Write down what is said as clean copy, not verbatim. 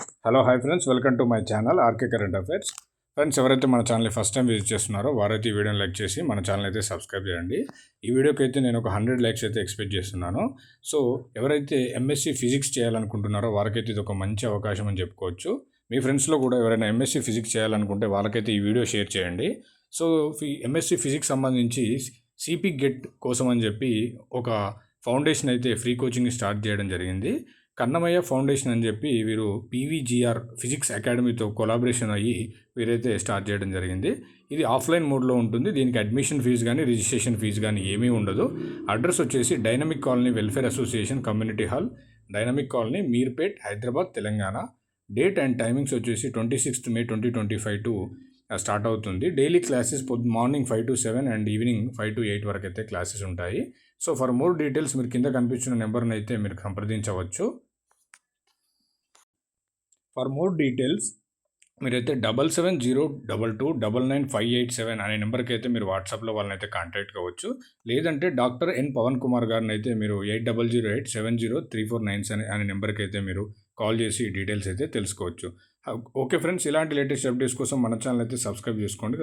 Hello hi friends, welcome to my channel R K current affairs. Friends, ఎవరైతే మన ఛానల్ని first time visit చేస్తున్నారో వారైతే ఈ వీడియోని లైక్ చేసి మన ఛానల్ అయితే సబ్స్క్రైబ్ చేయండి. ఈ వీడియోకి అయితే నేను ఒక 100 లైక్స్ అయితే ఎక్స్పెక్ట్ చేస్తున్నాను. సో ఎవరైతే ఎంఎస్సి ఫిజిక్స్ చేయాలనుకుంటున్నారో వారికైతే ఇది ఒక మంచి అవకాశం అని చెప్పుకోవచ్చు. మీ ఫ్రెండ్స్లో కూడా ఎవరైనా ఎంఎస్సి ఫిజిక్స్ చేయాలనుకుంటే వాళ్ళకైతే ఈ వీడియో షేర్ చేయండి. సో ఎంఎస్సి ఫిజిక్స్ సంబంధించి సిపి గెట్ కోసం అని చెప్పి ఒక ఫౌండేషన్ అయితే ఫ్రీ కోచింగ్ స్టార్ట్ చేయడం జరిగింది. కన్నమయ్య ఫౌండేషన్ అని చెప్పి వీరు పీవీజీఆర్ ఫిజిక్స్ అకాడమీతో కొలాబరేషన్ అయ్యి వీరైతే స్టార్ట్ చేయడం జరిగింది. ఇది ఆఫ్లైన్ మోడ్లో ఉంటుంది. దీనికి అడ్మిషన్ ఫీజు కానీ రిజిస్ట్రేషన్ ఫీజు కానీ ఏమీ ఉండదు. అడ్రస్ వచ్చేసి dynamic colony welfare association community hall, dynamic colony, Meerpet, Hyderabad, Telangana. Date and timings వచ్చేసి 26th May 2025 టు స్టార్ట్ అవుతుంది. Daily classes morning 5 to 7 and evening 5 to 8 వరకు అయితే క్లాసెస్ ఉంటాయి. సో ఫర్ మోర్ డీటెయిల్స్ మీరు కింద కనిపించిన నెంబర్ని అయితే మీరు సంప్రదించవచ్చు. ఫర్ మోర్ డీటెయిల్స్ మీరైతే 7702299587 అనే నెంబర్కి అయితే మీరు వాట్సాప్లో వాళ్ళని అయితే కాంటాక్ట్ కావచ్చు. లేదంటే డాక్టర్ ఎన్ పవన్ కుమార్ గారిని అయితే మీరు 8008703497 అనే నెంబర్కి అయితే మీరు కాల్ చేసి డీటెయిల్స్ అయితే తెలుసుకోవచ్చు. ఓకే ఫ్రెండ్స్, ఇలాంటి లేటెస్ట్ అప్డేట్స్ కోసం మన ఛానల్ అయితే సబ్స్క్రైబ్ చేసుకోండి.